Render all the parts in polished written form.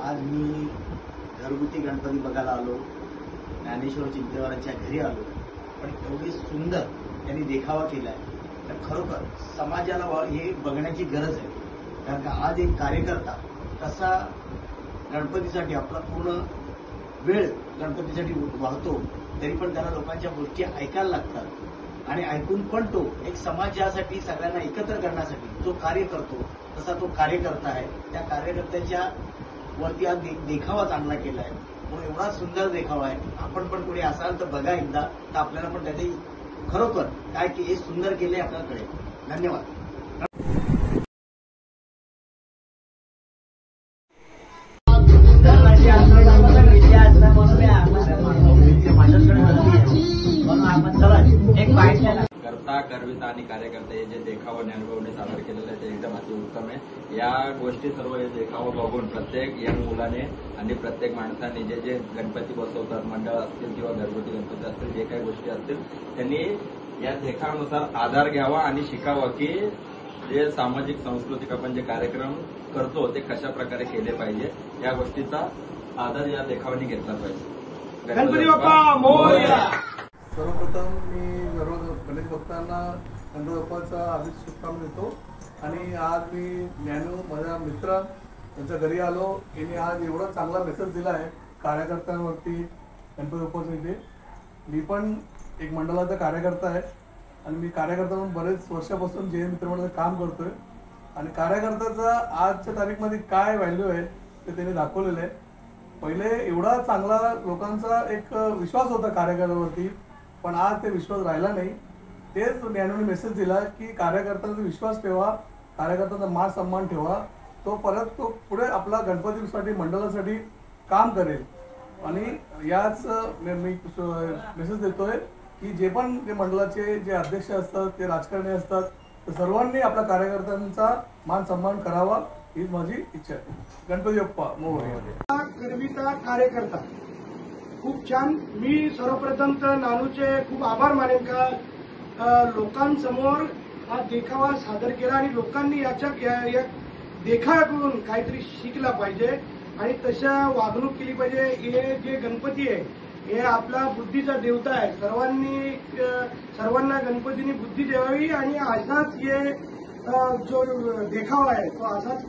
आज मी घरगुती गणपती बघायला आलो, ज्ञानेश्वर चिंतेवारांच्या घरी आलो, पण एवढी सुंदर त्यांनी देखावा केलाय तर खरोखर समाजाला हे बघण्याची गरज आहे. कारण का आज एक कार्यकर्ता कसा गणपतीसाठी आपला पूर्ण वेळ गणपतीसाठी वाहतो, तरी पण त्याला लोकांच्या गोष्टी ऐकायला लागतात आणि ऐकून पण तो एक समाजासाठी सगळ्यांना एकत्र करण्यासाठी जो कार्य करतो तसा तो कार्यकर्ता आहे. त्या कार्यकर्त्याच्या वरती आज देखावा चांगला केलाय, म्हणून एवढा सुंदर देखावा आहे. आपण पण कोणी असाल तर बघा एकदा, तर आपल्याला पण त्याचे खरोखर काय की हे सुंदर केले आपल्याला कळेल. धन्यवाद. करता करविता आणि कार्यकर्ते जे देखावा ज्ञानभाऊने सादर केलेला आहे ते एकदम अतिउत्तम आहे. या गोष्टी सर्व हे देखावा बघून प्रत्येक यंग मुलाने आणि प्रत्येक माणसाने जे जे गणपती बसवतात, मंडळ असतील किंवा घरगुती गणपती असतील, जे काही गोष्टी असतील त्यांनी या देखावानुसार आधार घ्यावा आणि शिकावा की जे सामाजिक सांस्कृतिक आपण जे कार्यक्रम करतो ते कशा प्रकारे केले पाहिजे, या गोष्टीचा आधार या देखावाने घेतला पाहिजे. गणपती बाप्पा मोरया. सर्वप्रथम मी सर्व गणेश भक्तांना गणपती बाप्पाचा हार्दिक शुभकामना देतो. आणि आज मी ज्ञानू माझा मित्र त्यांच्या घरी आलो. यांनी आज एवढा चांगला मेसेज दिला आहे कार्यकर्त्यांवरती गणपती बाप्पाच्या इथे. मी पण एक मंडळाचा कार्यकर्ता आहे आणि मी कार्यकर्ता म्हणून बरेच वर्षापासून जे मित्रमंडळाचं काम करतोय. आणि कार्यकर्त्याचा आजच्या तारीखमध्ये काय व्हॅल्यू आहे ते त्यांनी दाखवलेलं आहे. पहिले एवढा चांगला लोकांचा एक विश्वास होता कार्यकर्त्यावरती, पण आज ते विश्वास राहिला नाही. तेच ज्ञानूने मेसेज दिला की कार्यकर्त्यांचा विश्वास ठेवा, कार्यकर्त्यांचा मान सन्मान ठेवा, तो परत तो पुढे आपला गणपतीसाठी मंडळासाठी काम करेल. आणि याच मी मेसेज देतोय की जे पण ते मंडळाचे जे अध्यक्ष असतात, ते राजकारणी असतात, तर सर्वांनी आपल्या कार्यकर्त्यांचा मान सन्मान करावा हीच माझी इच्छा आहे. गणपती बाप्पा मोरया. करविता कार्यकर्ता खूप छान. मी सर्वप्रथम तर नानूचे खूप आभार मानेन का लोकांसमोर हा देखावा सादर केला आणि लोकांनी या देखाव्याकडून काहीतरी शिकला पाहिजे आणि तशा वागणूक केली पाहिजे. हे जे गणपती आहे हे आपला बुद्धीचा देवता आहे. सर्वांना गणपतीने बुद्धी द्यावी आणि असाच हे जो देखावा आहे तो असाच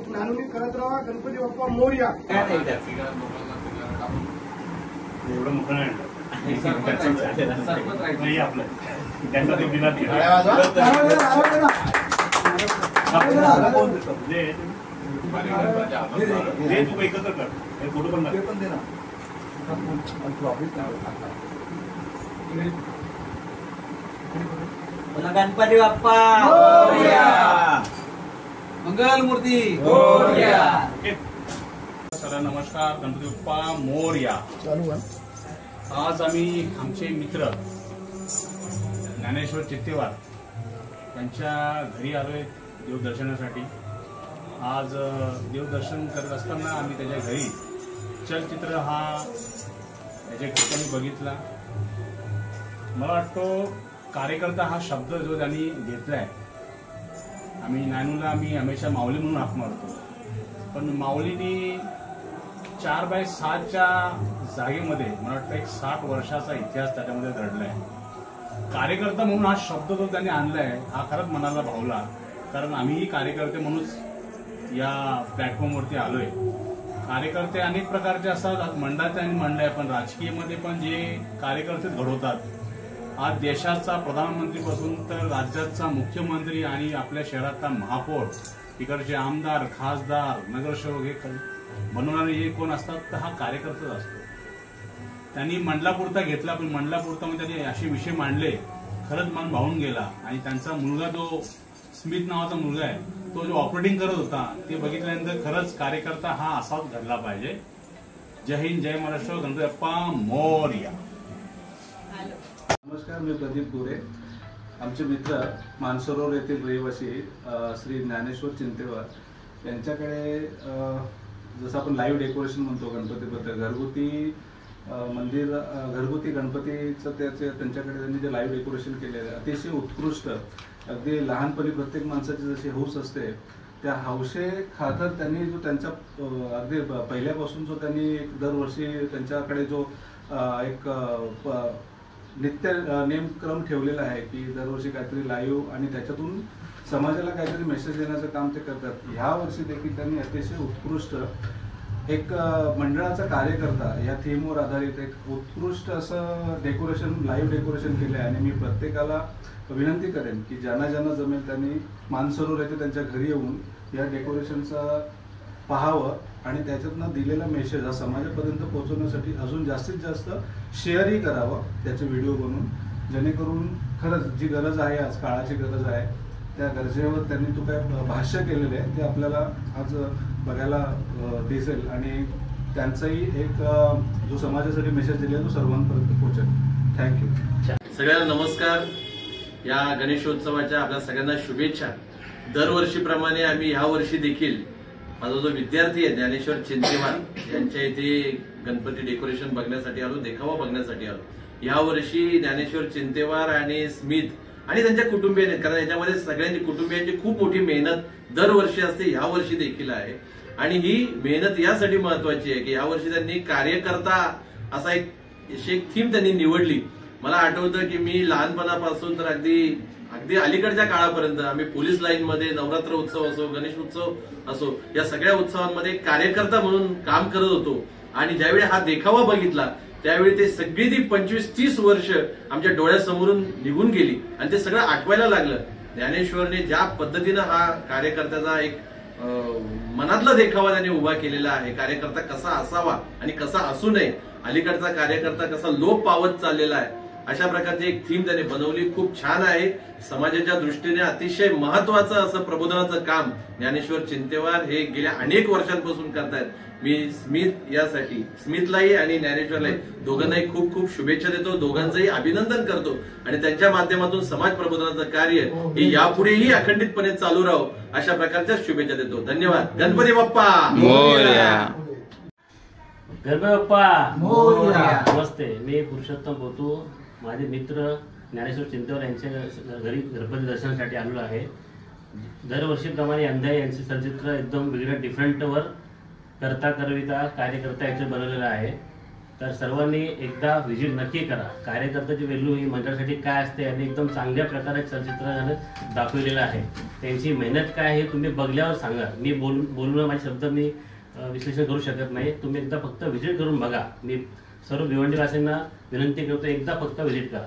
नानूने करत राहा. गणपती बाप्पा मोरया. एवढं मोठं नाही आपलं त्यांचा ते दिला तू एकत्र कर फोटो पण दे ना. गणपती बाप्पा मंगल मूर्ती. चला नमस्कार. गणपती बाप्पा मोरया. आज आम्ही आमचे मित्र ज्ञानेश्वर चित्तेवार यांच्या घरी आलोय देवदर्शनासाठी. आज देवदर्शन करत असताना आम्ही त्याच्या घरी चलचित्र हा त्याच्या ठिकाणी बघितला. मला वाटतो कार्यकर्ता हा शब्द जो त्यांनी घेतलाय, आम्ही नानूला आम्ही हमेशा माऊली म्हणून हाक मारतो, पण माऊलीनी 4x7च्या जागेमध्ये मला वाटतं एक 60 वर्षाचा इतिहास त्याच्यामध्ये दडलाय. कार्यकर्ता म्हणून हा शब्द जो त्यांनी आणलाय हा खरंच मनाला भावला. कारण आम्हीही कार्यकर्ते म्हणूनच या प्लॅटफॉर्मवरती आलोय. कार्यकर्ते अनेक प्रकारचे असतात, आज मंडळाचे आणि मंडळ आहे, पण राजकीयमध्ये पण जे कार्यकर्ते घडवतात, आज देशाचा प्रधानमंत्रीपासून तर राज्याचा मुख्यमंत्री आणि आपल्या शहराचा महापौर, इकडचे आमदार, खासदार, नगरसेवक हे बनवणारे हे कोण असतात तर हा कार्यकर्ताच असतो. त्यांनी मंडलापुरता घेतला, पण मंडलापुरता मध्ये त्यांनी असे विषय मांडले, खरंच मन भावून गेला. आणि त्यांचा मुलगा जो स्मिथ नावाचा मुलगा आहे, तो जो ऑपरेटिंग करत होता ते बघितल्यानंतर खरंच कार्यकर्ता हा असाच घडला पाहिजे. जय हिंद, जय महाराष्ट्र. गणपती बाप्पा मोरया. नमस्कार, मी प्रदीप गोरे. आमचे मित्र मानसरोवर येथील रहिवासी श्री ज्ञानेश्वर चिंतेवार यांच्याकडे जसं आपण लाईव्ह डेकोरेशन म्हणतो गणपतीबद्दल, घरगुती मंदिर, घरगुती गणपतीचं त्यांच्याकडे त्यांनी जे लाईव्ह डेकोरेशन केलेलं आहे अतिशय उत्कृष्ट. अगदी लहानपणी प्रत्येक माणसाची जशी हौस असते त्या हौशे खातर त्यांनी जो त्यांच्या अगदी पहिल्यापासून जो त्यांनी एक दरवर्षी त्यांच्याकडे जो एक नित्य नेमक्रम ठेवलेला आहे की दरवर्षी काहीतरी लाईव्ह आणि त्याच्यातून समाजाला काहीतरी मेसेज देण्याचं काम ते करतात. ह्या वर्षी देखील त्यांनी अतिशय उत्कृष्ट एक मंडळाचा कार्यकर्ता या थीमवर आधारित एक उत्कृष्ट असं डेकोरेशन, लाईव्ह डेकोरेशन केलं आहे. आणि मी प्रत्येकाला विनंती करेन की ज्यांना ज्यांना जमेल त्यांनी मानसरोवर येथे त्यांच्या घरी येऊन या डेकोरेशनचं पाहावं आणि त्याच्यातनं दिलेला मेसेज हा समाजापर्यंत पोहोचवण्यासाठी अजून जास्तीत जास्त शेअरही करावं त्याचे व्हिडिओ बनवून, जेणेकरून खरंच जी गरज आहे, आज काळाची गरज आहे, त्या गरजेवर त्यांनी तो काय भाष्य केलेलं आहे ते आपल्याला आज बघायला दिसेल आणि त्यांचाही एक जो समाजासाठी मेसेज दिला तो सर्वांपर्यंत पोहोचेल. थँक्यू. सगळ्यांना नमस्कार. या गणेशोत्सवाच्या आपल्या सगळ्यांना शुभेच्छा. दरवर्षीप्रमाणे आम्ही ह्या वर्षी देखील माझा जो विद्यार्थी आहे ज्ञानेश्वर चिंतेवार यांच्या इथे गणपती डेकोरेशन बघण्यासाठी आलो, देखावा बघण्यासाठी आलो. ह्या वर्षी ज्ञानेश्वर चिंतेवार आणि स्मित आणि त्यांच्या कुटुंबियांनी, कारण याच्यामध्ये सगळ्यांची कुटुंबियांची खूप मोठी मेहनत दरवर्षी असते, ह्या वर्षी देखील आहे. आणि ही मेहनत यासाठी महत्वाची आहे की यावर्षी त्यांनी कार्यकर्ता असा एक थीम त्यांनी निवडली. मला आठवतं की मी लहानपणापासून तर अगदी अलीकडच्या काळापर्यंत आम्ही पोलीस लाईनमध्ये नवरात्र उत्सव असो, गणेश उत्सव असो, या सगळ्या उत्सवांमध्ये कार्यकर्ता म्हणून काम करत होतो. आणि ज्यावेळी हा देखावा बघितला त्यावेळी ते सगळी ती 25-30 वर्ष आमच्या डोळ्यासमोरून निघून गेली आणि ते सगळं आठवायला लागलं. ज्ञानेश्वरने ज्या पद्धतीनं हा कार्यकर्त्याचा एक मनातला देखावा त्यांनी उभा केलेला आहे, कार्यकर्ता कसा असावा आणि कसा असू नये, अलीकडचा कार्यकर्ता कसा लोप पावत चाललेला आहे, अशा प्रकारची एक थीम त्यांनी बनवली. खूप छान आहे. समाजाच्या दृष्टीने अतिशय महत्वाचं असं प्रबोधनाचं काम ज्ञानेश्वर चिंतेवार हे गेल्या अनेक वर्षांपासून करतायत. मी स्मितलाही आणि ज्ञानेश्वरलाही दोघांनाही खूप खूप शुभेच्छा देतो, दोघांचंही अभिनंदन करतो आणि त्यांच्या माध्यमातून समाज प्रबोधनाचं कार्य हे यापुढेही अखंडितपणे चालू राहो अशा प्रकारच्या शुभेच्छा देतो. धन्यवाद. गणपती बाप्पा मोरया. गणपती बाप्पा मोरया. नमस्ते, मी पुरुषोत्तम पोतू. माझे मित्र ज्ञानेश्वर चिंतेवार यांच्या घरी गणपती दर्शनासाठी आलेलो आहे. दरवर्षीप्रमाणे यंदा यांचे चलचित्र एकदम वेगळ्या डिफरंटवर करता करविता कार्यकर्ता याचं बनवलेलं आहे. तर सर्वांनी एकदा व्हिजिट नक्की करा. कार्यकर्त्याची व्हॅल्यू ही मंडळासाठी काय असते आणि एकदम चांगल्या प्रकारे चलचित्राने दाखवलेलं आहे. त्यांची मेहनत काय आहे तुम्ही बघल्यावर सांगा. मी बोलणं माझे शब्द मी विश्लेषण करू शकत नाही. तुम्ही एकदा फक्त व्हिजिट करून बघा. मी सर्व भिवंडीवासींना विनंती करतो, एकदा फक्त व्हिजिट करा.